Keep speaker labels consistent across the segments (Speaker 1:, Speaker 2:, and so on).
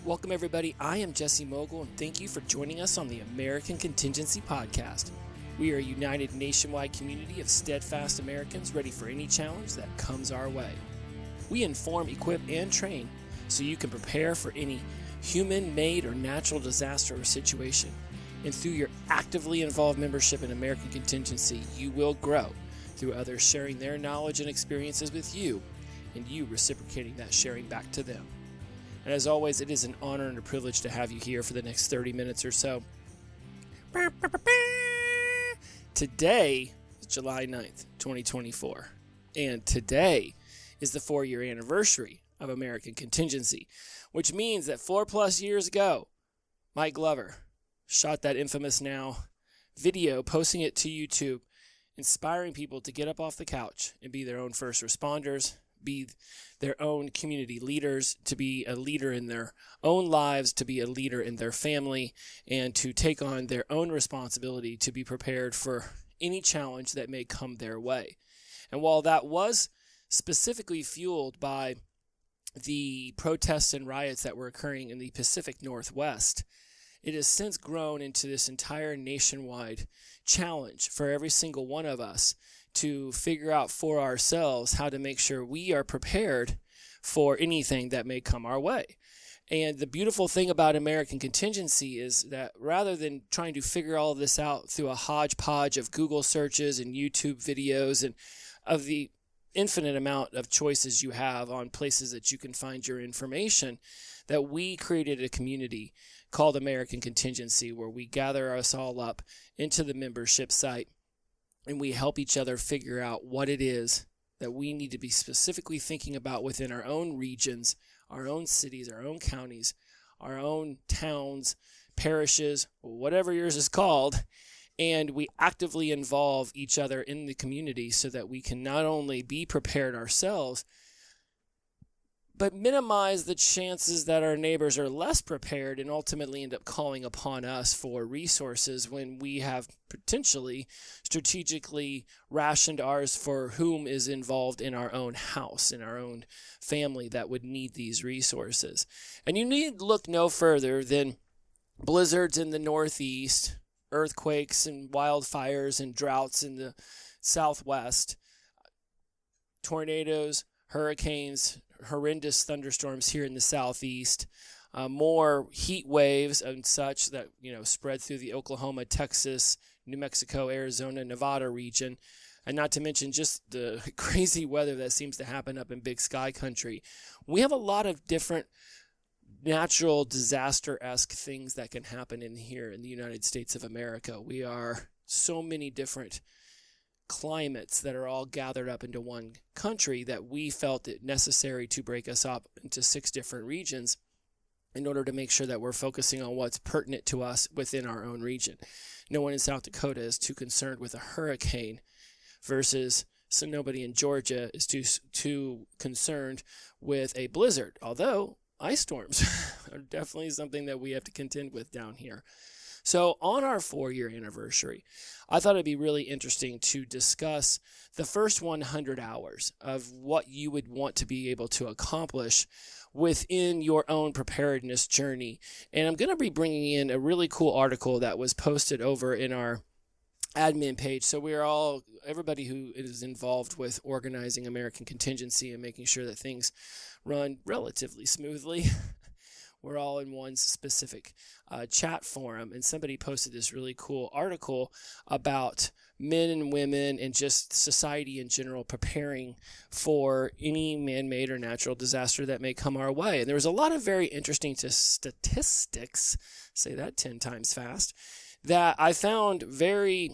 Speaker 1: Welcome, everybody. I am Jesse Mogul, and thank you for joining us on the American Contingency Podcast. We are a united nationwide community of steadfast Americans ready for any challenge that comes our way. We inform, equip, and train so you can prepare for any human-made or natural disaster or situation. And through your actively involved membership in American Contingency, you will grow through others sharing their knowledge and experiences with you, and you reciprocating that sharing back to them. And as always, it is an honor and a privilege to have you here for the next 30 minutes or so. Today is July 9th, 2024. And today is the 4-year anniversary of American Contingency, which means that 4+ years ago, Mike Glover shot that infamous now video, posting it to YouTube, inspiring people to get up off the couch and be their own first responders, be their own community leaders, to be a leader in their own lives, to be a leader in their family, and to take on their own responsibility to be prepared for any challenge that may come their way. And while that was specifically fueled by the protests and riots that were occurring in the Pacific Northwest, it has since grown into this entire nationwide challenge for every single one of us to figure out for ourselves how to make sure we are prepared for anything that may come our way. And the beautiful thing about American Contingency is that rather than trying to figure all of this out through a hodgepodge of Google searches and YouTube videos and of the infinite amount of choices you have on places that you can find your information, that we created a community called American Contingency where we gather us all up into the membership site and we help each other figure out what it is that we need to be specifically thinking about within our own regions, our own cities, our own counties, our own towns, parishes, whatever yours is called. And we actively involve each other in the community so that we can not only be prepared ourselves, but minimize the chances that our neighbors are less prepared and ultimately end up calling upon us for resources when we have potentially strategically rationed ours for whom is involved in our own house, in our own family that would need these resources. And you need look no further than blizzards in the Northeast, earthquakes and wildfires and droughts in the Southwest, tornadoes, hurricanes, horrendous thunderstorms here in the Southeast, more heat waves and such that, spread through the Oklahoma, Texas, New Mexico, Arizona, Nevada region, and not to mention just the crazy weather that seems to happen up in Big Sky Country. We have a lot of different natural disaster-esque things that can happen in here in the United States of America. We are so many different climates that are all gathered up into one country that we felt it necessary to break us up into 6 different regions in order to make sure that we're focusing on what's pertinent to us within our own region. No one in South Dakota is too concerned with a hurricane versus nobody in Georgia is too concerned with a blizzard, although ice storms are definitely something that we have to contend with down here. So on our 4-year anniversary, I thought it'd be really interesting to discuss the first 100 hours of what you would want to be able to accomplish within your own preparedness journey. And I'm going to be bringing in a really cool article that was posted over in our admin page. So everybody who is involved with organizing American Contingency and making sure that things run relatively smoothly, we're all in one specific chat forum, and somebody posted this really cool article about men and women and just society in general preparing for any man-made or natural disaster that may come our way. And there was a lot of very interesting statistics, say that 10 times fast, that I found very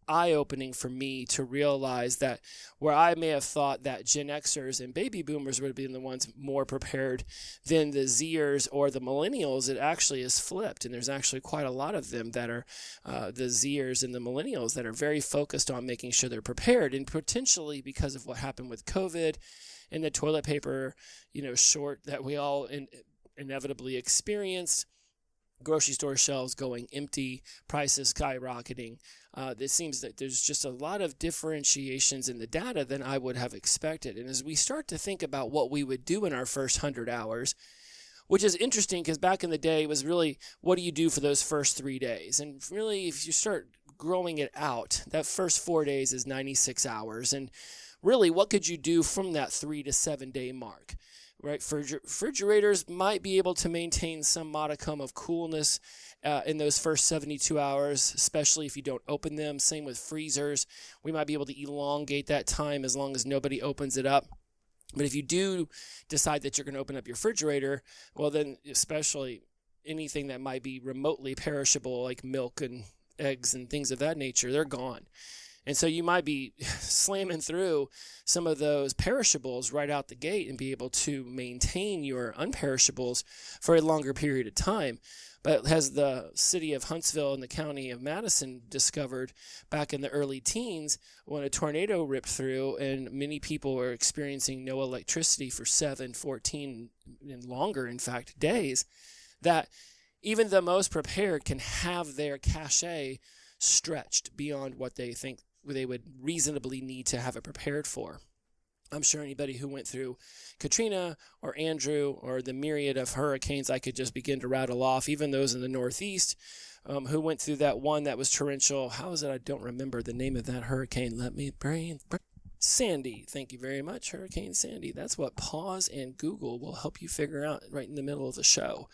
Speaker 1: eye-opening for me to realize that where I may have thought that Gen Xers and baby boomers would have been the ones more prepared than the Zers or the millennials, it actually is flipped. And there's actually quite a lot of them that are the Zers and the millennials that are very focused on making sure they're prepared. And potentially because of what happened with COVID and the toilet paper, short that we all inevitably experienced, grocery store shelves going empty, prices skyrocketing. It seems that there's just a lot of differentiations in the data than I would have expected. And as we start to think about what we would do in our first 100 hours, which is interesting because back in the day it was really, what do you do for those first 3 days? And really, if you start growing it out, that first 4 days is 96 hours. And really, what could you do from that 3 to 7 day mark? Right? Refrigerators might be able to maintain some modicum of coolness in those first 72 hours, especially if you don't open them. Same with freezers. We might be able to elongate that time as long as nobody opens it up. But if you do decide that you're going to open up your refrigerator, well, then especially anything that might be remotely perishable, like milk and eggs and things of that nature, they're gone. And so you might be slamming through some of those perishables right out the gate and be able to maintain your unperishables for a longer period of time. But as the city of Huntsville and the county of Madison discovered back in the early teens, when a tornado ripped through and many people were experiencing no electricity for 7, 14, and longer, in fact, days, that even the most prepared can have their cachet stretched beyond what they think they would reasonably need to have it prepared for. I'm sure anybody who went through Katrina or Andrew or the myriad of hurricanes I could just begin to rattle off, even those in the Northeast, who went through that one that was torrential. How is it I don't remember the name of that hurricane? Let me brain. Sandy. Thank you very much, Hurricane Sandy. That's what pause and Google will help you figure out right in the middle of the show.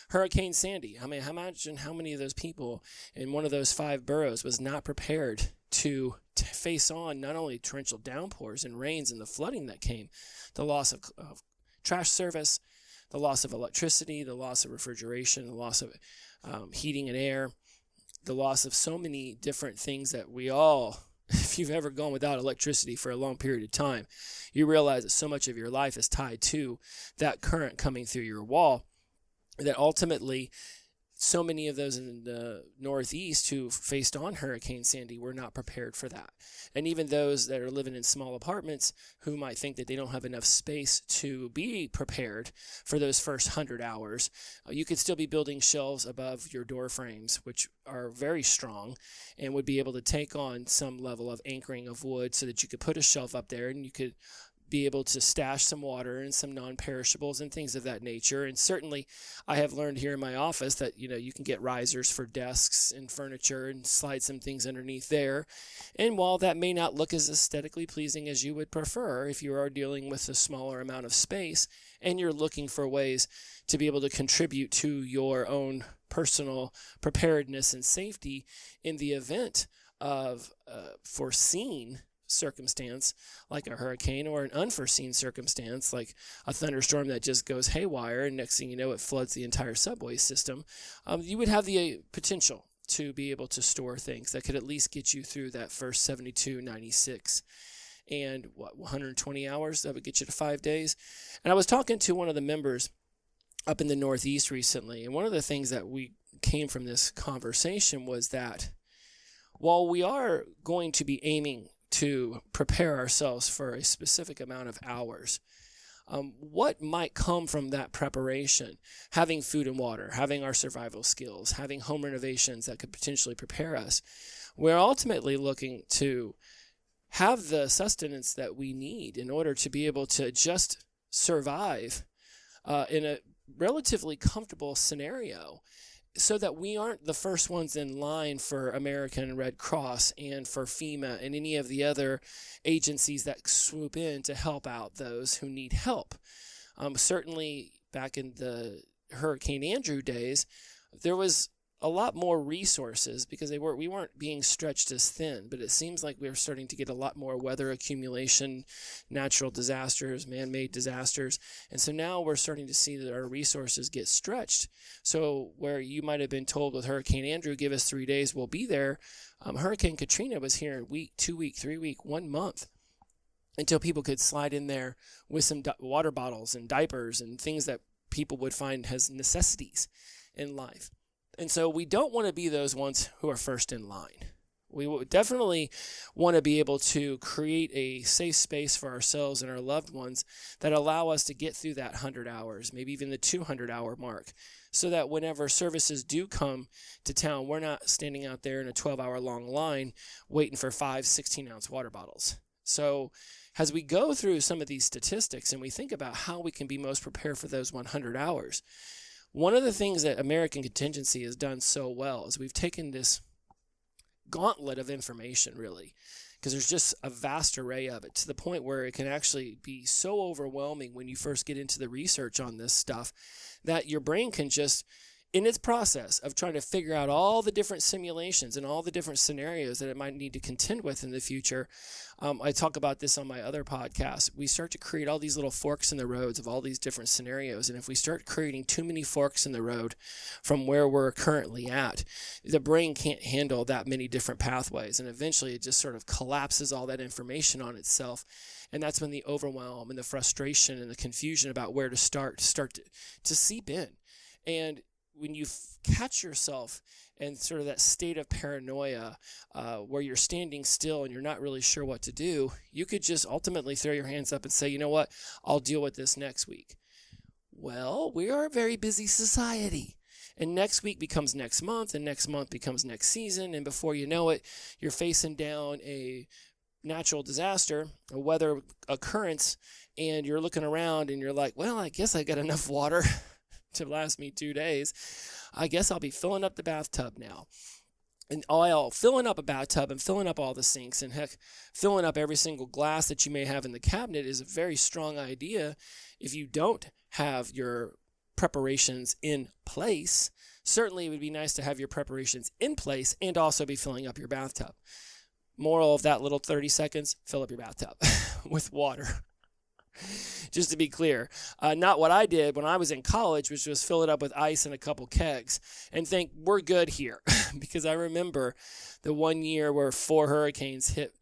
Speaker 1: Hurricane Sandy. I mean, imagine how many of those people in one of those 5 boroughs was not prepared to face on not only torrential downpours and rains and the flooding that came, the loss of trash service, the loss of electricity, the loss of refrigeration, the loss of heating and air, the loss of so many different things that we all, if you've ever gone without electricity for a long period of time, you realize that so much of your life is tied to that current coming through your wall, that ultimately so many of those in the Northeast who faced on Hurricane Sandy were not prepared for that. And even those that are living in small apartments who might think that they don't have enough space to be prepared for those first 100 hours, you could still be building shelves above your door frames, which are very strong and would be able to take on some level of anchoring of wood so that you could put a shelf up there and you could be able to stash some water and some non-perishables and things of that nature. And certainly I have learned here in my office that, you can get risers for desks and furniture and slide some things underneath there. And while that may not look as aesthetically pleasing as you would prefer, if you are dealing with a smaller amount of space and you're looking for ways to be able to contribute to your own personal preparedness and safety in the event of foreseen circumstance like a hurricane or an unforeseen circumstance like a thunderstorm that just goes haywire and next thing you know it floods the entire subway system, you would have the potential to be able to store things that could at least get you through that first 72, 96 and 120 hours. That would get you to 5 days. And I was talking to one of the members up in the Northeast recently, and one of the things that we came from this conversation was that while we are going to be aiming to prepare ourselves for a specific amount of hours, what might come from that preparation, having food and water, having our survival skills, having home renovations that could potentially prepare us, we're ultimately looking to have the sustenance that we need in order to be able to just survive in a relatively comfortable scenario, so that we aren't the first ones in line for American Red Cross and for FEMA and any of the other agencies that swoop in to help out those who need help. Certainly back in the Hurricane Andrew days, there was a lot more resources because we weren't being stretched as thin, but it seems like we're starting to get a lot more weather accumulation, natural disasters, man-made disasters, and so now we're starting to see that our resources get stretched. So where you might have been told with Hurricane Andrew, give us 3 days, we'll be there, Hurricane Katrina was here in week, 2 week, 3 week, 1 month, until people could slide in there with some water bottles and diapers and things that people would find as necessities in life. And so we don't want to be those ones who are first in line. We would definitely want to be able to create a safe space for ourselves and our loved ones that allow us to get through that 100 hours, maybe even the 200-hour mark, so that whenever services do come to town, we're not standing out there in a 12-hour long line waiting for 5 16-ounce water bottles. So as we go through some of these statistics and we think about how we can be most prepared for those 100 hours, one of the things that American Contingency has done so well is we've taken this gauntlet of information, really, because there's just a vast array of it, to the point where it can actually be so overwhelming when you first get into the research on this stuff that your brain can just, in its process of trying to figure out all the different simulations and all the different scenarios that it might need to contend with in the future. I talk about this on my other podcast. We start to create all these little forks in the roads of all these different scenarios. And if we start creating too many forks in the road from where we're currently at, the brain can't handle that many different pathways. And eventually it just sort of collapses all that information on itself. And that's when the overwhelm and the frustration and the confusion about where to start to seep in. And when you catch yourself in sort of that state of paranoia where you're standing still and you're not really sure what to do, you could just ultimately throw your hands up and say, you know what, I'll deal with this next week. Well, we are a very busy society. And next week becomes next month, and next month becomes next season. And before you know it, you're facing down a natural disaster, a weather occurrence, and you're looking around and you're like, well, I guess I got enough water to last me 2 days. I guess I'll be filling up the bathtub now. And filling up a bathtub and filling up all the sinks, and heck, filling up every single glass that you may have in the cabinet is a very strong idea if you don't have your preparations in place. Certainly it would be nice to have your preparations in place and also be filling up your bathtub. Moral of that little 30 seconds, fill up your bathtub with water. Just to be clear, not what I did when I was in college, which was fill it up with ice and a couple kegs and think we're good here. Because I remember the one year where 4 hurricanes hit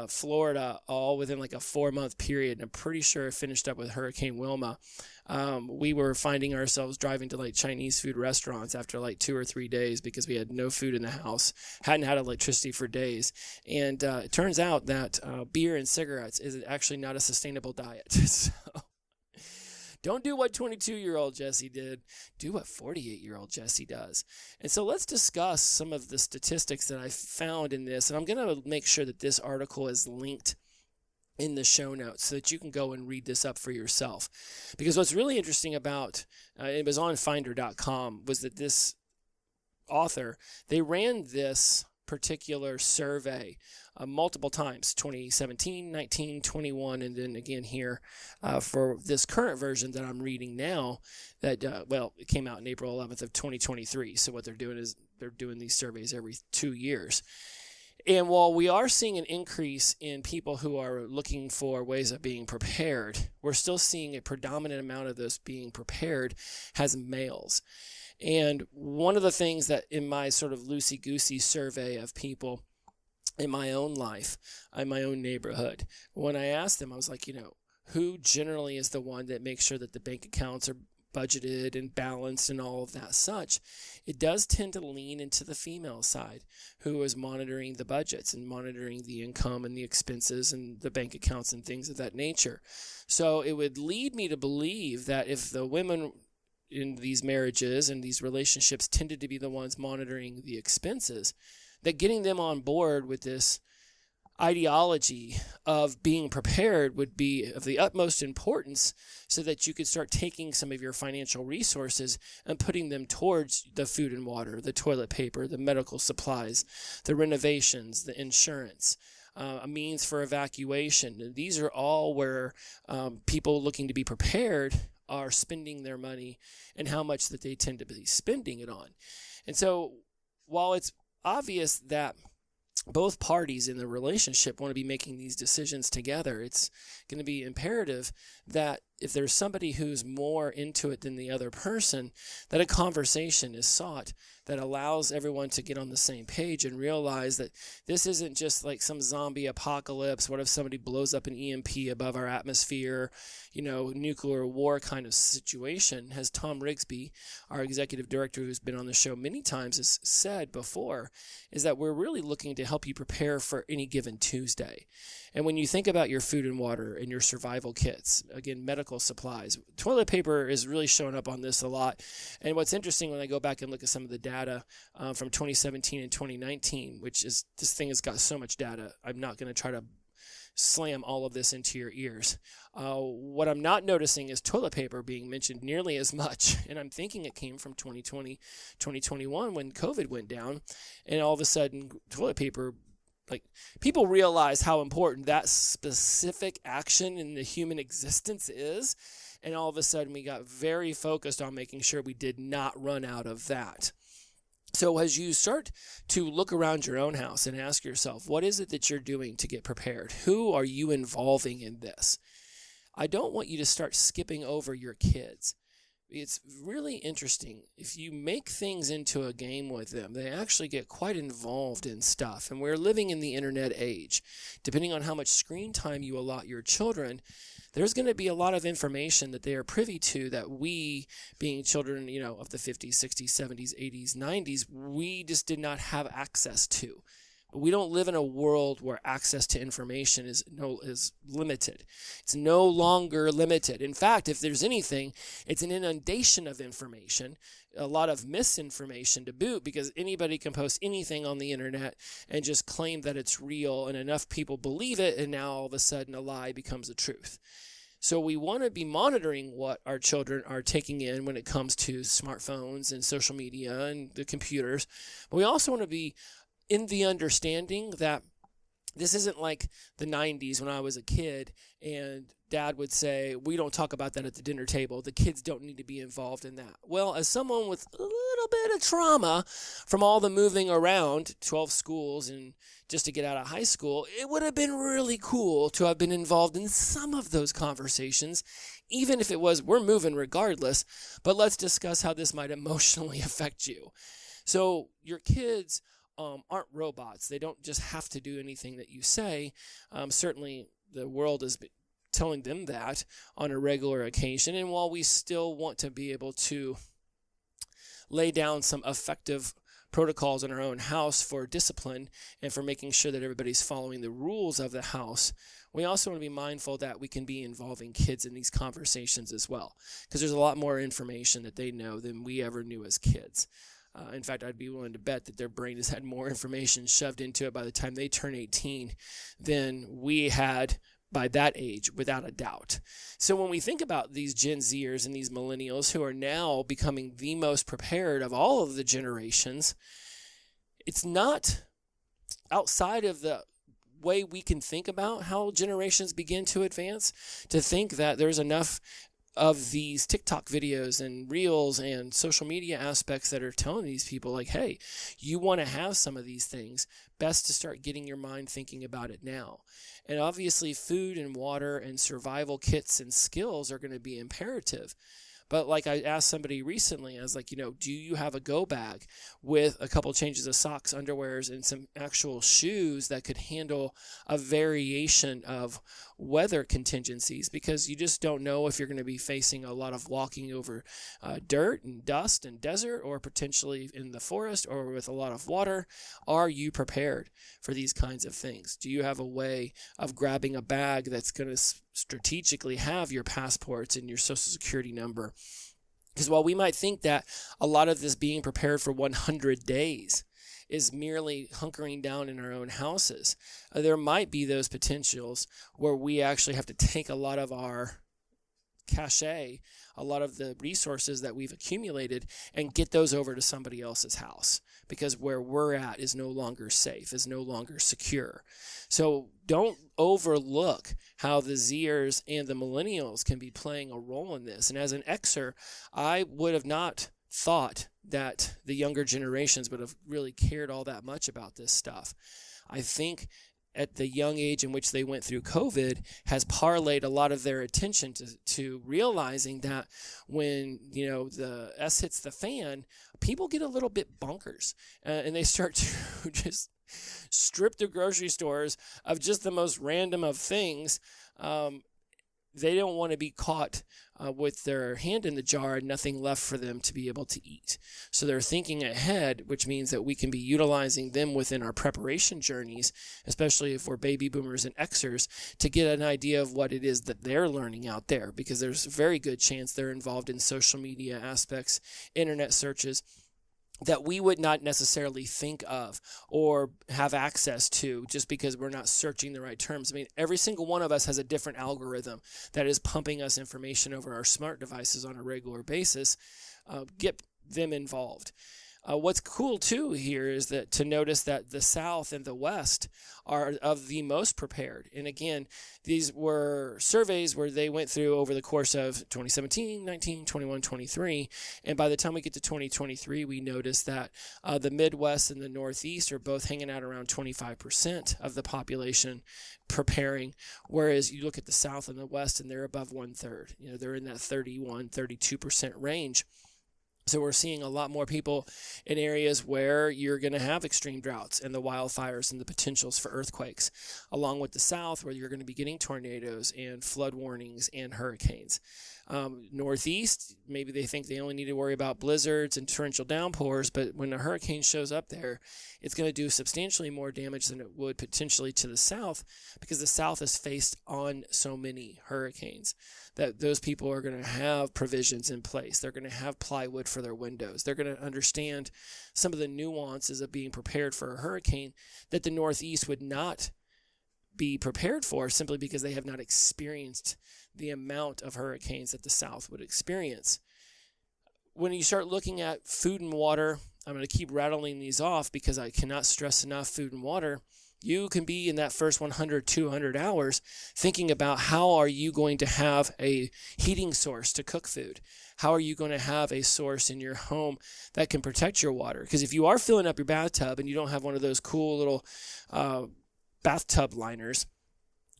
Speaker 1: Florida all within like a 4-month period. And I'm pretty sure it finished up with Hurricane Wilma. We were finding ourselves driving to like Chinese food restaurants after like 2 or 3 days because we had no food in the house, hadn't had electricity for days. And it turns out that beer and cigarettes is actually not a sustainable diet. So don't do what 22-year-old Jesse did. Do what 48-year-old Jesse does. And so let's discuss some of the statistics that I found in this. And I'm going to make sure that this article is linked in the show notes so that you can go and read this up for yourself. Because what's really interesting about, it was on finder.com, was that this author, they ran this particular survey multiple times, 2017, 19, 21, and then again here for this current version that I'm reading now that, it came out in April 11th of 2023. So what they're doing is they're doing these surveys every 2 years. And while we are seeing an increase in people who are looking for ways of being prepared, we're still seeing a predominant amount of those being prepared as males. And one of the things that in my sort of loosey-goosey survey of people in my own life, in my own neighborhood, when I asked them, I was like, who generally is the one that makes sure that the bank accounts are budgeted and balanced and all of that such? It does tend to lean into the female side, who is monitoring the budgets and monitoring the income and the expenses and the bank accounts and things of that nature. So it would lead me to believe that if the women in these marriages and these relationships tended to be the ones monitoring the expenses, that getting them on board with this ideology of being prepared would be of the utmost importance so that you could start taking some of your financial resources and putting them towards the food and water, the toilet paper, the medical supplies, the renovations, the insurance, a means for evacuation. These are all where people looking to be prepared are spending their money and how much that they tend to be spending it on. And so while it's obvious that both parties in the relationship want to be making these decisions together, it's going to be imperative that if there's somebody who's more into it than the other person, that a conversation is sought that allows everyone to get on the same page and realize that this isn't just like some zombie apocalypse. What if somebody blows up an EMP above our atmosphere, nuclear war kind of situation? As Tom Rigsby, our executive director who's been on the show many times, has said before, is that we're really looking to help you prepare for any given Tuesday. And when you think about your food and water and your survival kits, again, medical supplies, toilet paper is really showing up on this a lot. And what's interesting when I go back and look at some of the data from 2017 and 2019, which is, this thing has got so much data, I'm not going to try to slam all of this into your ears. What I'm not noticing is toilet paper being mentioned nearly as much. And I'm thinking it came from 2020, 2021 when COVID went down. And all of a sudden, toilet paper, like, people realize how important that specific action in the human existence is. And all of a sudden, we got very focused on making sure we did not run out of that. So as you start to look around your own house and ask yourself, what is it that you're doing to get prepared? Who are you involving in this? I don't want you to start skipping over your kids. It's really interesting. If you make things into a game with them, they actually get quite involved in stuff. And we're living in the internet age. Depending on how much screen time you allot your children, there's going to be a lot of information that they are privy to that we, being children, of the 50s, 60s, 70s, 80s, 90s, we just did not have access to. But we don't live in a world where access to information is limited. It's no longer limited. In fact, if there's anything, it's an inundation of information, a lot of misinformation to boot, because anybody can post anything on the internet and just claim that it's real, and enough people believe it, and now all of a sudden a lie becomes a truth. So we want to be monitoring what our children are taking in when it comes to smartphones and social media and the computers. But we also want to be in the understanding that this isn't like the 90s when I was a kid and Dad would say, we don't talk about that at the dinner table. The kids don't need to be involved in that. Well, as someone with a little bit of trauma from all the moving around, 12 schools and just to get out of high school, it would have been really cool to have been involved in some of those conversations, even if it was, we're moving regardless, but let's discuss how this might emotionally affect you. So your kids aren't robots. They don't just have to do anything that you say. Certainly the world is telling them that on a regular occasion. And while we still want to be able to lay down some effective protocols in our own house for discipline and for making sure that everybody's following the rules of the house, we also want to be mindful that we can be involving kids in these conversations as well, because there's a lot more information that they know than we ever knew as kids. In fact, I'd be willing to bet that their brain has had more information shoved into it by the time they turn 18 than we had by that age, without a doubt. So when we think about these Gen Zers and these millennials who are now becoming the most prepared of all of the generations, it's not outside of the way we can think about how generations begin to advance to think that there's enough of these TikTok videos and reels and social media aspects that are telling these people like, hey, you want to have some of these things, best to start getting your mind thinking about it now. And obviously food and water and survival kits and skills are going to be imperative. But like I asked somebody recently, I was like, do you have a go bag with a couple changes of socks, underwears, and some actual shoes that could handle a variation of weather contingencies? Because you just don't know if you're going to be facing a lot of walking over dirt and dust and desert, or potentially in the forest or with a lot of water. Are you prepared for these kinds of things? Do you have a way of grabbing a bag that's going to strategically have your passports and your social security number? Because while we might think that a lot of this being prepared for 100 days is merely hunkering down in our own houses, there might be those potentials where we actually have to take a lot of our cachet, a lot of the resources that we've accumulated, and get those over to somebody else's house, because where we're at is no longer safe, is no longer secure. So don't overlook how the Zers and the millennials can be playing a role in this. And as an Xer, I would have not thought that the younger generations would have really cared all that much about this stuff. I think at the young age in which they went through COVID has parlayed a lot of their attention to realizing that when, the S hits the fan, people get a little bit bonkers, and they start to just strip the grocery stores of just the most random of things. They don't want to be caught with their hand in the jar and nothing left for them to be able to eat. So they're thinking ahead, which means that we can be utilizing them within our preparation journeys, especially if we're baby boomers and Xers, to get an idea of what it is that they're learning out there, because there's a very good chance they're involved in social media aspects, internet searches, that we would not necessarily think of or have access to just because we're not searching the right terms. I mean, every single one of us has a different algorithm that is pumping us information over our smart devices on a regular basis. Get them involved. What's cool too here is that to notice that the South and the West are of the most prepared. And again, these were surveys where they went through over the course of 2017, 19, 21, 23. And by the time we get to 2023, we notice that the Midwest and the Northeast are both hanging out around 25% of the population preparing. Whereas you look at the South and the West and they're above 1/3. They're in that 31, 32% range. So we're seeing a lot more people in areas where you're going to have extreme droughts and the wildfires and the potentials for earthquakes, along with the South where you're going to be getting tornadoes and flood warnings and hurricanes. Northeast, maybe they think they only need to worry about blizzards and torrential downpours, but when a hurricane shows up there, it's going to do substantially more damage than it would potentially to the South, because the South is faced on so many hurricanes that those people are going to have provisions in place. They're going to have plywood for their windows. They're going to understand some of the nuances of being prepared for a hurricane that the Northeast would not be prepared for, simply because they have not experienced the amount of hurricanes that the South would experience. When you start looking at food and water, I'm going to keep rattling these off because I cannot stress enough food and water. You can be in that first 100, 200 hours thinking about how are you going to have a heating source to cook food? How are you going to have a source in your home that can protect your water? Because if you are filling up your bathtub and you don't have one of those cool little bathtub liners,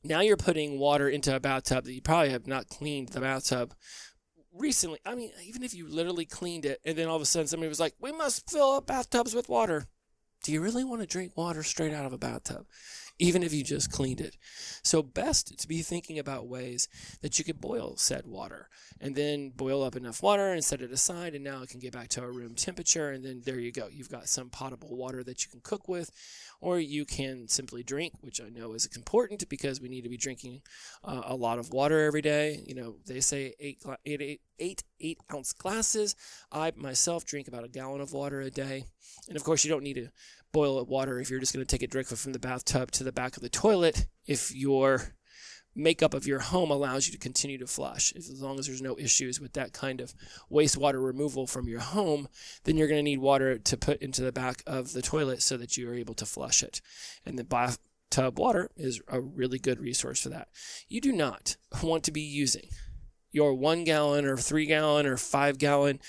Speaker 1: now you're putting water into a bathtub that you probably have not cleaned the bathtub recently. I mean, even if you literally cleaned it and then all of a sudden somebody was like, we must fill up bathtubs with water. Do you really want to drink water straight out of a bathtub, even if you just cleaned it? So best to be thinking about ways that you could boil said water and then boil up enough water and set it aside, and now it can get back to a room temperature, and then there you go. You've got some potable water that you can cook with, or you can simply drink, which I know is important because we need to be drinking a lot of water every day. They say 8-ounce glasses. I myself drink about a gallon of water a day. And of course, you don't need to boil water if you're just going to take it directly from the bathtub to the back of the toilet if your makeup of your home allows you to continue to flush. As long as there's no issues with that kind of wastewater removal from your home, then you're going to need water to put into the back of the toilet so that you are able to flush it. And the bathtub water is a really good resource for that. You do not want to be using your 1 gallon or 3 gallon or 5 gallon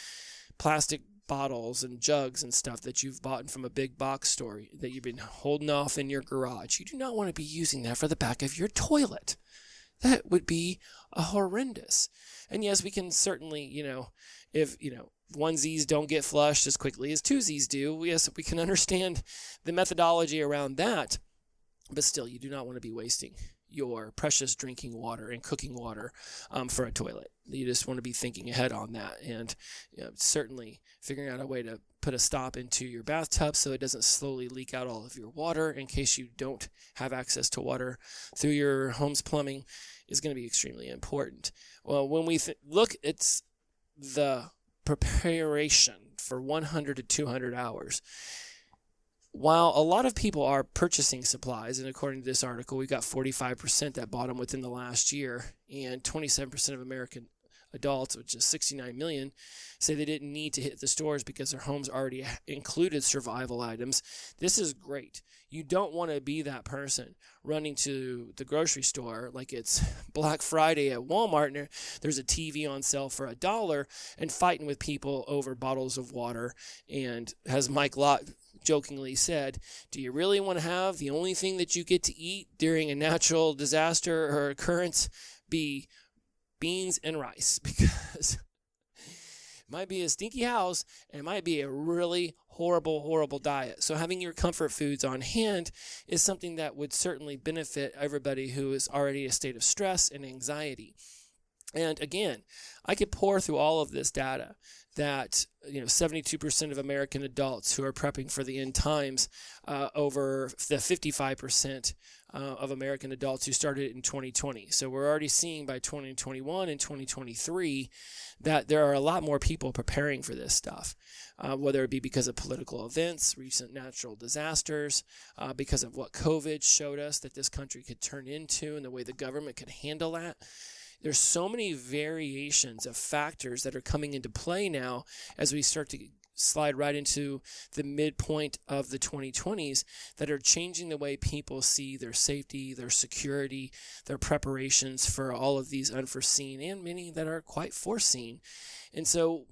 Speaker 1: plastic bottles and jugs and stuff that you've bought from a big box store that you've been holding off in your garage. You do not want to be using that for the back of your toilet. That would be horrendous. And yes, we can certainly, if, onesies don't get flushed as quickly as twosies do, yes, we can understand the methodology around that. But still, you do not want to be wasting your precious drinking water and cooking water for a toilet. You just want to be thinking ahead on that, and certainly figuring out a way to put a stop into your bathtub so it doesn't slowly leak out all of your water in case you don't have access to water through your home's plumbing is going to be extremely important. Well, when we look at the preparation for 100 to 200 hours, while a lot of people are purchasing supplies, and according to this article, we've got 45% that bought them within the last year, and 27% of American adults, which is 69 million, say they didn't need to hit the stores because their homes already included survival items. This is great. You don't want to be that person running to the grocery store like it's Black Friday at Walmart and there's a TV on sale for $1 and fighting with people over bottles of water. And as Mike Lott jokingly said, do you really want to have the only thing that you get to eat during a natural disaster or occurrence be beans and rice? Because it might be a stinky house and it might be a really horrible diet. So having your comfort foods on hand is something that would certainly benefit everybody who is already in a state of stress and anxiety. And again, I could pour through all of this data that 72% of American adults who are prepping for the end times over the 55% of American adults who started in 2020. So we're already seeing by 2021 and 2023 that there are a lot more people preparing for this stuff, whether it be because of political events, recent natural disasters, because of what COVID showed us that this country could turn into and the way the government could handle that. There's so many variations of factors that are coming into play now as we start to slide right into the midpoint of the 2020s that are changing the way people see their safety, their security, their preparations for all of these unforeseen and many that are quite foreseen. And so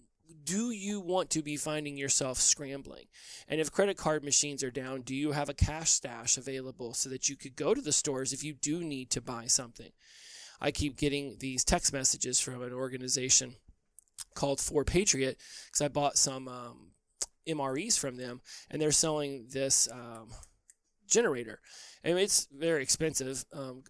Speaker 1: do you want to be finding yourself scrambling? And if credit card machines are down, do you have a cash stash available so that you could go to the stores if you do need to buy something? I keep getting these text messages from an organization called For Patriot because I bought some MREs from them, and they're selling this generator. And it's very expensive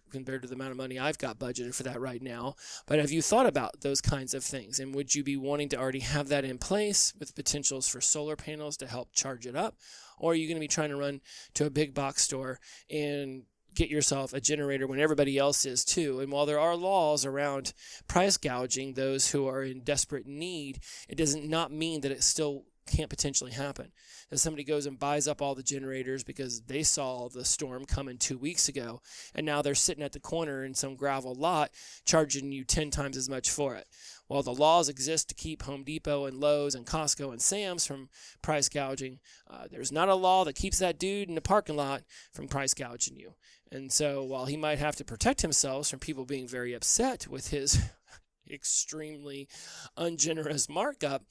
Speaker 1: compared to the amount of money I've got budgeted for that right now. But have you thought about those kinds of things? And would you be wanting to already have that in place with potentials for solar panels to help charge it up? Or are you going to be trying to run to a big box store and get yourself a generator when everybody else is too? And while there are laws around price gouging those who are in desperate need, it does not mean that it still can't potentially happen. If somebody goes and buys up all the generators because they saw the storm coming 2 weeks ago, and now they're sitting at the corner in some gravel lot charging you 10 times as much for it. While the laws exist to keep Home Depot and Lowe's and Costco and Sam's from price gouging, there's not a law that keeps that dude in the parking lot from price gouging you. And so while he might have to protect himself from people being very upset with his extremely ungenerous markup,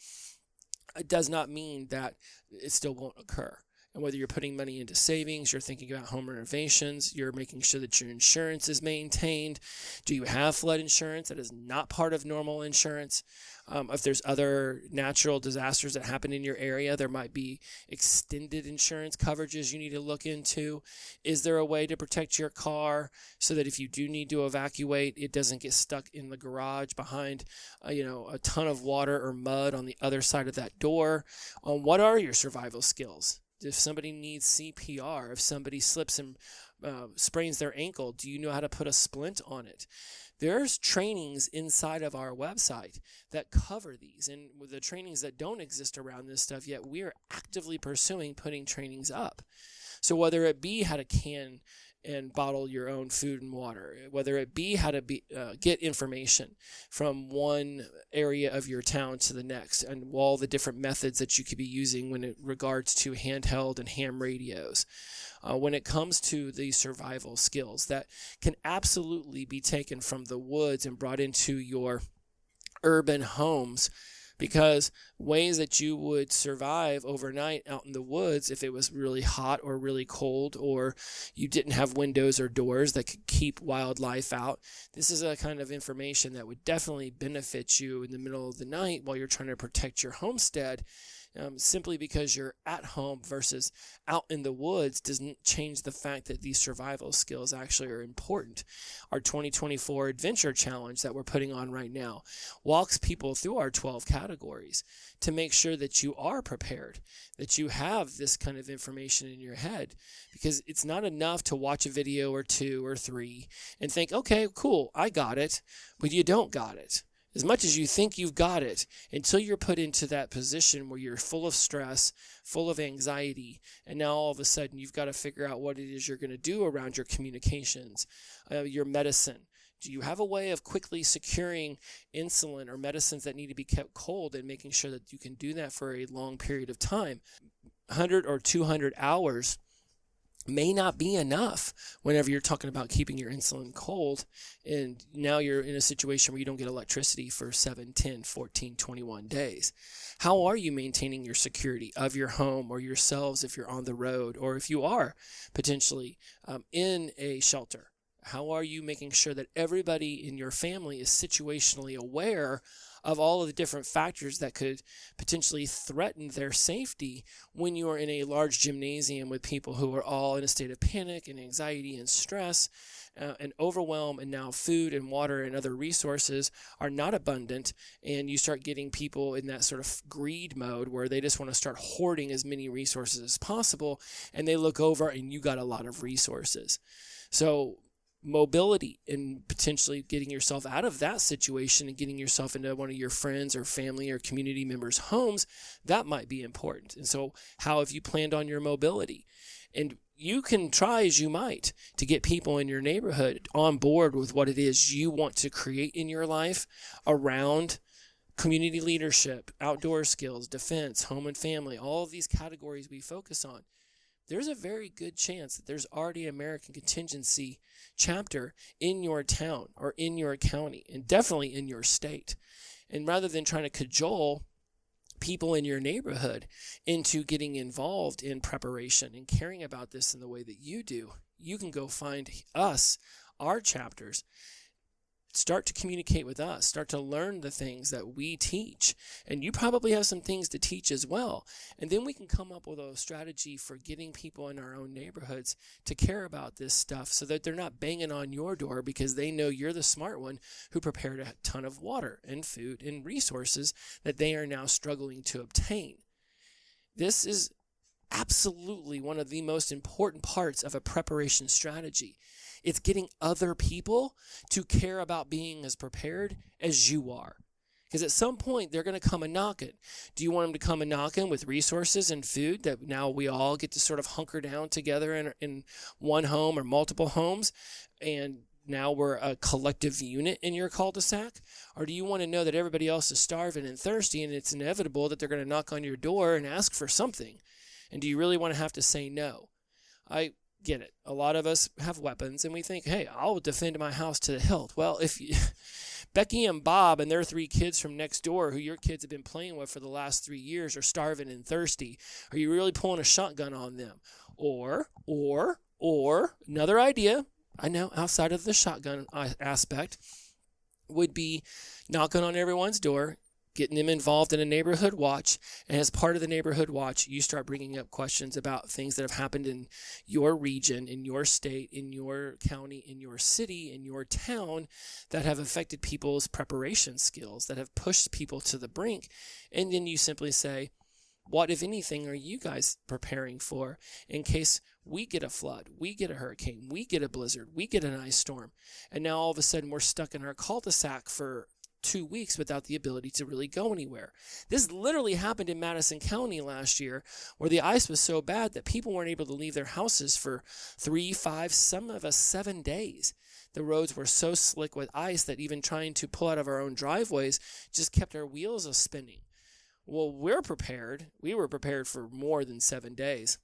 Speaker 1: it does not mean that it still won't occur. And whether you're putting money into savings, you're thinking about home renovations, you're making sure that your insurance is maintained. Do you have flood insurance? That is not part of normal insurance. If there's other natural disasters that happen in your area, there might be extended insurance coverages you need to look into. Is there a way to protect your car so that if you do need to evacuate, it doesn't get stuck in the garage behind a ton of water or mud on the other side of that door? What are your survival skills? If somebody needs CPR, if somebody slips and sprains their ankle, do you know how to put a splint on it? There's trainings inside of our website that cover these. And with the trainings that don't exist around this stuff yet, we are actively pursuing putting trainings up. So whether it be how to can and bottle your own food and water, whether it be how to get information from one area of your town to the next, and all the different methods that you could be using when it regards to handheld and ham radios. When it comes to the survival skills that can absolutely be taken from the woods and brought into your urban homes, because ways that you would survive overnight out in the woods if it was really hot or really cold, or you didn't have windows or doors that could keep wildlife out. This is a kind of information that would definitely benefit you in the middle of the night while you're trying to protect your homestead. Simply because you're at home versus out in the woods doesn't change the fact that these survival skills actually are important. Our 2024 Adventure Challenge that we're putting on right now walks people through our 12 categories to make sure that you are prepared, that you have this kind of information in your head, because it's not enough to watch a video or 2 or 3 and think, okay, cool, I got it, but you don't got it. As much as you think you've got it, until you're put into that position where you're full of stress, full of anxiety, and now all of a sudden you've got to figure out what it is you're going to do around your communications, your medicine. Do you have a way of quickly securing insulin or medicines that need to be kept cold and making sure that you can do that for a long period of time? 100 or 200 hours may not be enough whenever you're talking about keeping your insulin cold, and now you're in a situation where you don't get electricity for 7, 10, 14, 21 days. How are you maintaining your security of your home or yourselves if you're on the road, or if you are potentially in a shelter? How are you making sure that everybody in your family is situationally aware of all of the different factors that could potentially threaten their safety when you are in a large gymnasium with people who are all in a state of panic and anxiety and stress and overwhelm, and now food and water and other resources are not abundant, and you start getting people in that sort of greed mode where they just want to start hoarding as many resources as possible, and they look over and you got a lot of resources. So mobility and potentially getting yourself out of that situation and getting yourself into one of your friends or family or community members' homes, that might be important. And so how have you planned on your mobility? And you can try as you might to get people in your neighborhood on board with what it is you want to create in your life around community leadership, outdoor skills, defense, home and family, all of these categories we focus on. There's a very good chance that there's already an American contingency chapter in your town or in your county, and definitely in your state. And rather than trying to cajole people in your neighborhood into getting involved in preparation and caring about this in the way that you do, you can go find us, our chapters, start to communicate with us, start to learn the things that we teach. And you probably have some things to teach as well. And then we can come up with a strategy for getting people in our own neighborhoods to care about this stuff so that they're not banging on your door because they know you're the smart one who prepared a ton of water and food and resources that they are now struggling to obtain. This is absolutely one of the most important parts of a preparation strategy. It's getting other people to care about being as prepared as you are. Because at some point, they're going to come a knocking. Do you want them to come a knocking with resources and food that now we all get to sort of hunker down together in one home or multiple homes, and now we're a collective unit in your cul-de-sac? Or do you want to know that everybody else is starving and thirsty, and it's inevitable that they're going to knock on your door and ask for something? And do you really want to have to say no? I get it. A lot of us have weapons and we think, hey, I'll defend my house to the hilt. Well, if you, Becky and Bob and their 3 kids from next door who your kids have been playing with for the last 3 years are starving and thirsty, are you really pulling a shotgun on them? Or another idea, I know, outside of the shotgun aspect, would be knocking on everyone's door, getting them involved in a neighborhood watch, and as part of the neighborhood watch, you start bringing up questions about things that have happened in your region, in your state, in your county, in your city, in your town that have affected people's preparation skills, that have pushed people to the brink. And then you simply say, what, if anything, are you guys preparing for in case we get a flood, we get a hurricane, we get a blizzard, we get an ice storm, and now all of a sudden we're stuck in our cul-de-sac for 2 weeks without the ability to really go anywhere. This literally happened in Madison County last year, where the ice was so bad that people weren't able to leave their houses for 3, 5, some of us 7 days. The roads were so slick with ice that even trying to pull out of our own driveways just kept our wheels spinning. Well, we're prepared. We were prepared for more than 7 days.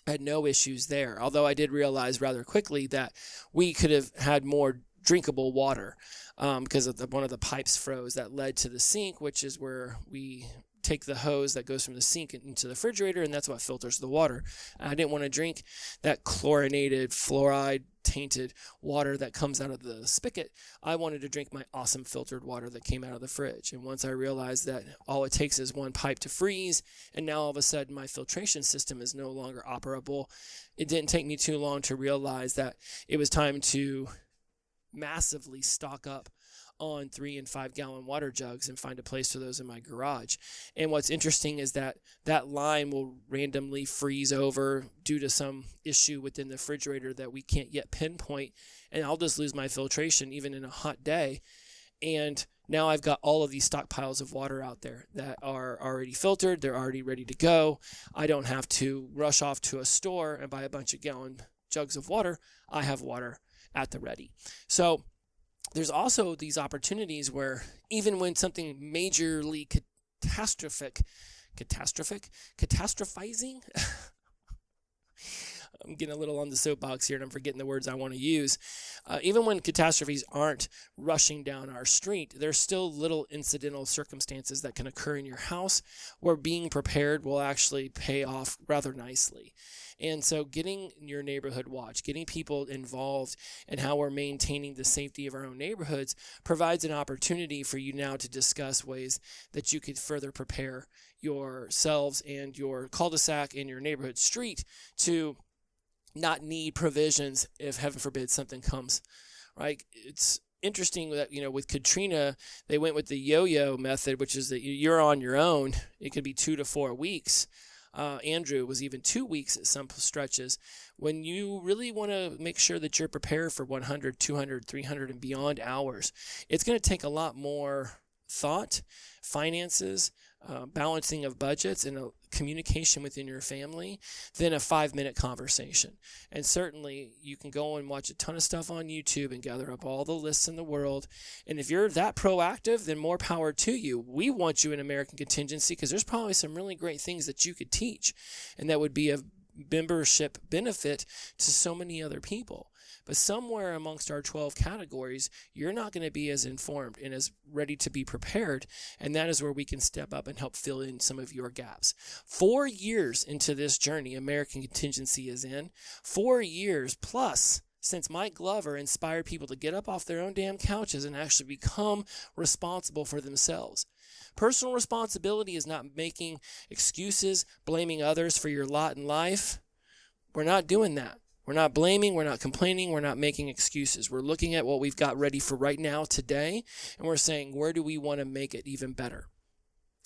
Speaker 1: I had no issues there, although I did realize rather quickly that we could have had more drinkable water because of one of the pipes froze that led to the sink, which is where we take the hose that goes from the sink into the refrigerator, and that's what filters the water. I didn't want to drink that chlorinated, fluoride-tainted water that comes out of the spigot. I wanted to drink my awesome filtered water that came out of the fridge. And once I realized that all it takes is one pipe to freeze, and now all of a sudden my filtration system is no longer operable, it didn't take me too long to realize that it was time to massively stock up on 3 and 5 gallon water jugs and find a place for those in my garage. And what's interesting is that that line will randomly freeze over due to some issue within the refrigerator that we can't yet pinpoint, and I'll just lose my filtration even in a hot day. And now I've got all of these stockpiles of water out there that are already filtered, they're already ready to go. I don't have to rush off to a store and buy a bunch of gallon jugs of water. I have water at the ready. So there's also these opportunities where even when something majorly catastrophizing I'm getting a little on the soapbox here and I'm forgetting the words I want to use. Even when catastrophes aren't rushing down our street, there's still little incidental circumstances that can occur in your house where being prepared will actually pay off rather nicely. And so getting your neighborhood watch, getting people involved in how we're maintaining the safety of our own neighborhoods provides an opportunity for you now to discuss ways that you could further prepare yourselves and your cul-de-sac and your neighborhood street to not need provisions if, heaven forbid, something comes, right? It's interesting that, with Katrina, they went with the yo-yo method, which is that you're on your own. It could be 2 to 4 weeks. Andrew was even 2 weeks at some stretches. When you really want to make sure that you're prepared for 100, 200, 300 and beyond hours, it's going to take a lot more thought, finances, balancing of budgets, and a communication within your family than a 5-minute conversation. And certainly you can go and watch a ton of stuff on YouTube and gather up all the lists in the world. And if you're that proactive, then more power to you. We want you in American Contingency because there's probably some really great things that you could teach, and that would be a membership benefit to so many other people. But somewhere amongst our 12 categories, you're not going to be as informed and as ready to be prepared. And that is where we can step up and help fill in some of your gaps. 4 years into this journey American Contingency is in, 4 years plus since Mike Glover inspired people to get up off their own damn couches and actually become responsible for themselves. Personal responsibility is not making excuses, blaming others for your lot in life. We're not doing that. We're not blaming, we're not complaining, we're not making excuses. We're looking at what we've got ready for right now, today, and we're saying, where do we want to make it even better?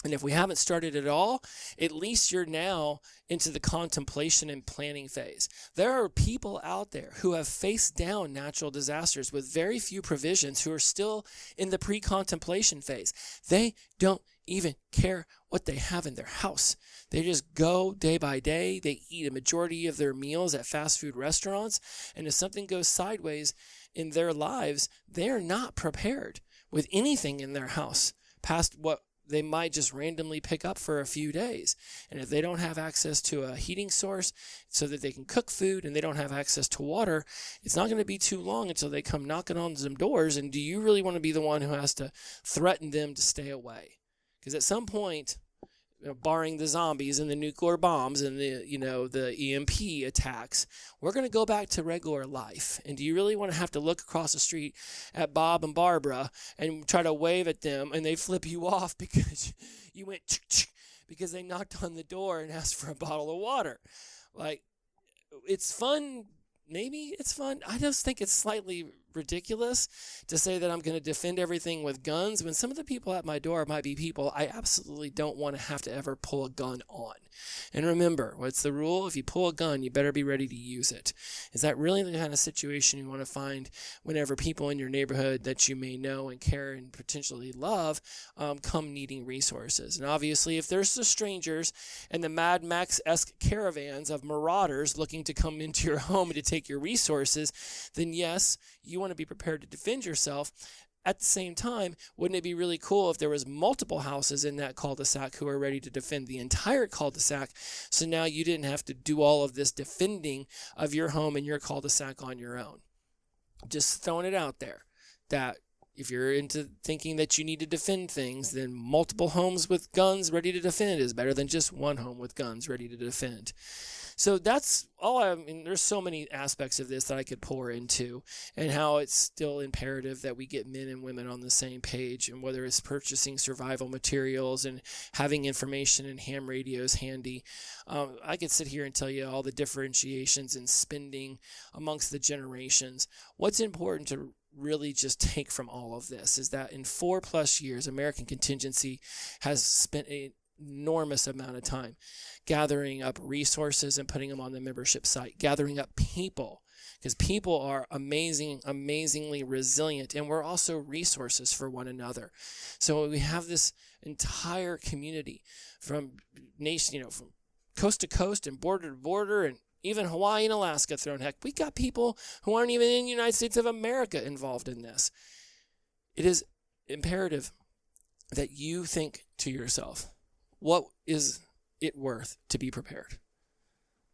Speaker 1: And if we haven't started at all, at least you're now into the contemplation and planning phase. There are people out there who have faced down natural disasters with very few provisions who are still in the pre-contemplation phase. They don't even care what they have in their house. They just go day by day. They eat a majority of their meals at fast food restaurants. And if something goes sideways in their lives, they're not prepared with anything in their house past what they might just randomly pick up for a few days. And if they don't have access to a heating source so that they can cook food, and they don't have access to water, it's not going to be too long until they come knocking on some doors. And do you really want to be the one who has to threaten them to stay away? Because at some point, barring the zombies and the nuclear bombs and the EMP attacks, we're going to go back to regular life. And do you really want to have to look across the street at Bob and Barbara and try to wave at them and they flip you off because you went because they knocked on the door and asked for a bottle of water? Like, it's fun. Maybe it's fun. I just think it's slightly ridiculous to say that I'm going to defend everything with guns when some of the people at my door might be people I absolutely don't want to have to ever pull a gun on. And remember, what's the rule? If you pull a gun, you better be ready to use it. Is that really the kind of situation you want to find whenever people in your neighborhood that you may know and care and potentially love come needing resources? And obviously, if there's the strangers and the Mad Max-esque caravans of marauders looking to come into your home and to take your resources, then yes, you want to be prepared to defend yourself. At the same time, wouldn't it be really cool if there was multiple houses in that cul-de-sac who are ready to defend the entire cul-de-sac, so now you didn't have to do all of this defending of your home and your cul-de-sac on your own? Just throwing it out there that if you're into thinking that you need to defend things, then multiple homes with guns ready to defend is better than just one home with guns ready to defend. So that's all. I mean, there's so many aspects of this that I could pour into, and how it's still imperative that we get men and women on the same page, and whether it's purchasing survival materials and having information and ham radios handy. I could sit here and tell you all the differentiations in spending amongst the generations. What's important to really just take from all of this is that in 4+ years, American Contingency has spent an enormous amount of time gathering up resources and putting them on the membership site, gathering up people, because people are amazingly resilient, and we're also resources for one another. So we have this entire community from nation, from coast to coast and border to border, and even Hawaii and Alaska thrown. Heck, we got people who aren't even in the United States of America involved in this. It is imperative that you think to yourself, what is it worth to be prepared?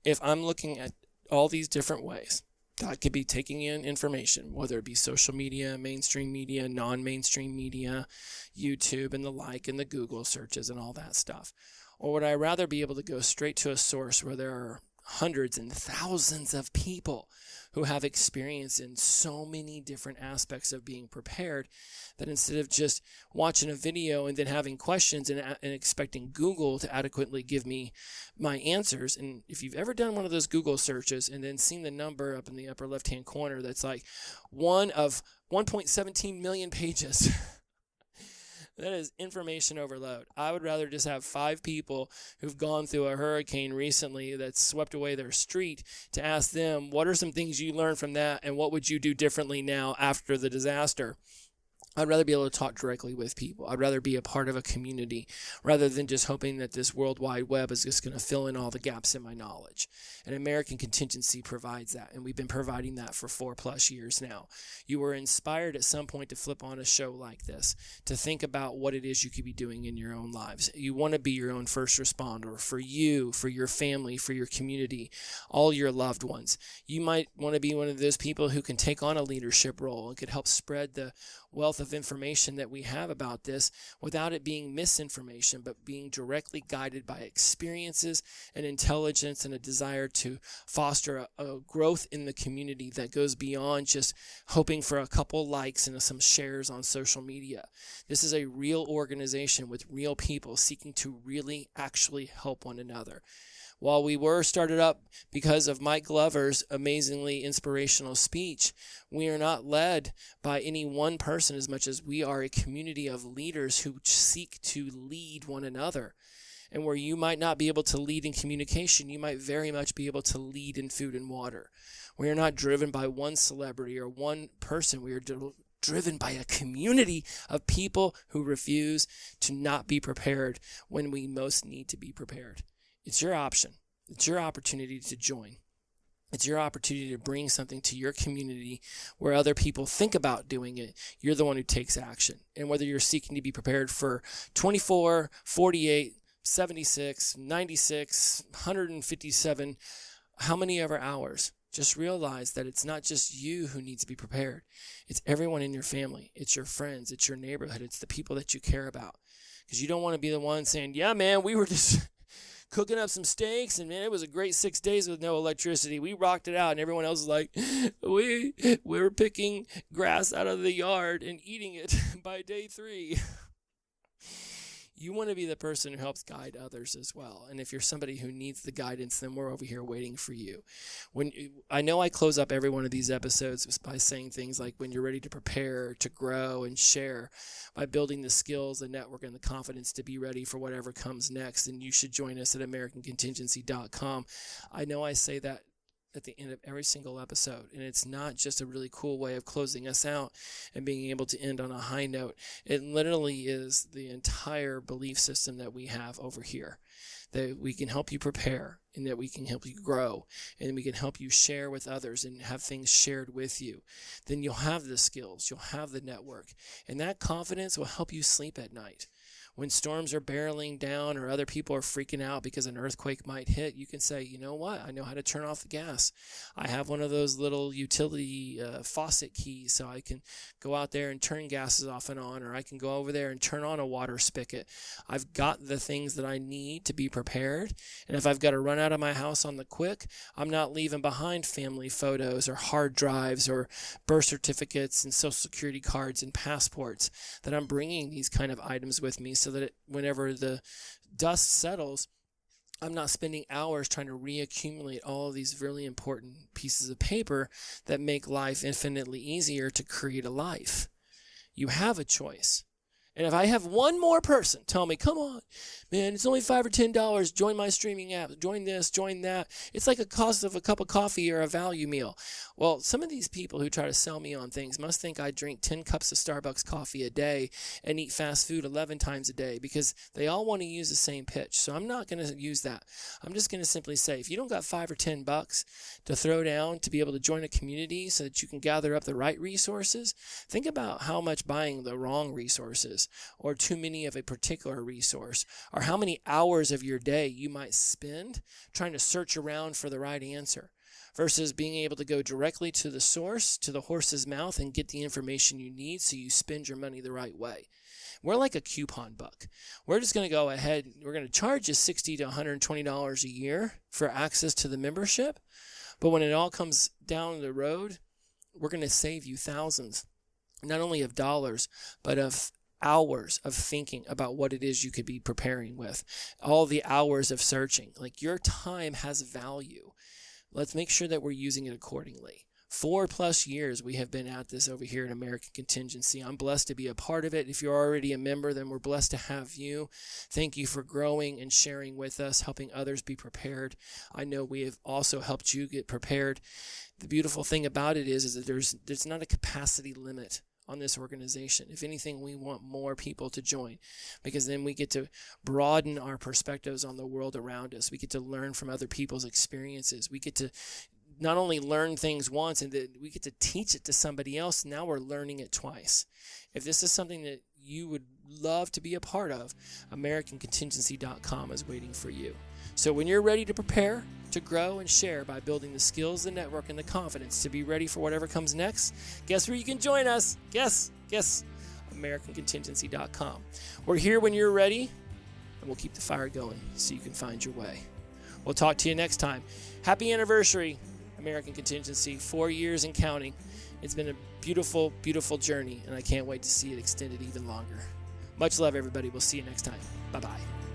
Speaker 1: If I'm looking at all these different ways. That could be taking in information, whether it be social media, mainstream media, non-mainstream media, YouTube and the like, and the Google searches and all that stuff. Or would I rather be able to go straight to a source where there are hundreds and thousands of people who have experience in so many different aspects of being prepared, that instead of just watching a video and then having questions and expecting Google to adequately give me my answers. And if you've ever done one of those Google searches and then seen the number up in the upper left-hand corner that's like one of 1.17 million pages, that is information overload. I would rather just have 5 people who've gone through a hurricane recently that swept away their street to ask them, what are some things you learned from that and what would you do differently now after the disaster? I'd rather be able to talk directly with people. I'd rather be a part of a community rather than just hoping that this World Wide Web is just going to fill in all the gaps in my knowledge. And American Contingency provides that, and we've been providing that for 4+ years now. You were inspired at some point to flip on a show like this, to think about what it is you could be doing in your own lives. You want to be your own first responder for you, for your family, for your community, all your loved ones. You might want to be one of those people who can take on a leadership role and could help spread the wealth of information that we have about this without it being misinformation, but being directly guided by experiences and intelligence and a desire to foster a growth in the community that goes beyond just hoping for a couple likes and some shares on social media. This is a real organization with real people seeking to really actually help one another. While we were started up because of Mike Glover's amazingly inspirational speech, we are not led by any one person as much as we are a community of leaders who seek to lead one another. And where you might not be able to lead in communication, you might very much be able to lead in food and water. We are not driven by one celebrity or one person. We are driven by a community of people who refuse to not be prepared when we most need to be prepared. It's your option. It's your opportunity to join. It's your opportunity to bring something to your community where other people think about doing it. You're the one who takes action. And whether you're seeking to be prepared for 24, 48, 76, 96, 157, how many ever hours, just realize that it's not just you who needs to be prepared. It's everyone in your family. It's your friends. It's your neighborhood. It's the people that you care about. Because you don't want to be the one saying, yeah, man, we were just cooking up some steaks, and man, it was a great 6 days with no electricity. We rocked it out, and everyone else was like, we were picking grass out of the yard and eating it by day 3. You want to be the person who helps guide others as well. And if you're somebody who needs the guidance, then we're over here waiting for you. I know I close up every one of these episodes by saying things like, when you're ready to prepare, to grow, and share, by building the skills, the network, and the confidence to be ready for whatever comes next, then you should join us at AmericanContingency.com. I know I say that at the end of every single episode, and it's not just a really cool way of closing us out and being able to end on a high note. It literally is the entire belief system that we have over here, that we can help you prepare, and that we can help you grow, and we can help you share with others and have things shared with you. Then you'll have the skills, you'll have the network, and that confidence will help you sleep at night. When storms are barreling down or other people are freaking out because an earthquake might hit, you can say, you know what? I know how to turn off the gas. I have one of those little utility faucet keys, so I can go out there and turn gases off and on, or I can go over there and turn on a water spigot. I've got the things that I need to be prepared, and if I've got to run out of my house on the quick, I'm not leaving behind family photos or hard drives or birth certificates and social security cards and passports, that I'm bringing these kind of items with me so that whenever the dust settles, I'm not spending hours trying to reaccumulate all of these really important pieces of paper that make life infinitely easier to create a life. You have a choice. And if I have one more person tell me, come on, man, it's only $5 or $10, join my streaming app, join this, join that. It's like a cost of a cup of coffee or a value meal. Well, some of these people who try to sell me on things must think I drink 10 cups of Starbucks coffee a day and eat fast food 11 times a day, because they all want to use the same pitch. So I'm not going to use that. I'm just going to simply say, if you don't got $5 or $10 to throw down to be able to join a community so that you can gather up the right resources, think about how much buying the wrong resources or too many of a particular resource, or how many hours of your day you might spend trying to search around for the right answer. versus being able to go directly to the source, to the horse's mouth, and get the information you need so you spend your money the right way. We're like a coupon buck. We're just going to go ahead. We're going to charge you $60 to $120 a year for access to the membership. But when it all comes down the road, we're going to save you thousands, not only of dollars, but of hours of thinking about what it is you could be preparing with. All the hours of searching. Like, your time has value. Let's make sure that we're using it accordingly. 4+ years we have been at this over here at American Contingency. I'm blessed to be a part of it. If you're already a member, then we're blessed to have you. Thank you for growing and sharing with us, helping others be prepared. I know we have also helped you get prepared. The beautiful thing about it is that there's not a capacity limit on this organization. If anything, we want more people to join, because then we get to broaden our perspectives on the world around us. We get to learn from other people's experiences. We get to not only learn things once, and that we get to teach it to somebody else. Now we're learning it twice. If this is something that you would love to be a part of, AmericanContingency.com is waiting for you. So when you're ready to prepare, to grow and share by building the skills, the network, and the confidence to be ready for whatever comes next, guess where you can join us? Guess, AmericanContingency.com. We're here when you're ready, and we'll keep the fire going so you can find your way. We'll talk to you next time. Happy anniversary, American Contingency, 4 years and counting. It's been a beautiful, beautiful journey, and I can't wait to see it extended even longer. Much love, everybody. We'll see you next time. Bye-bye.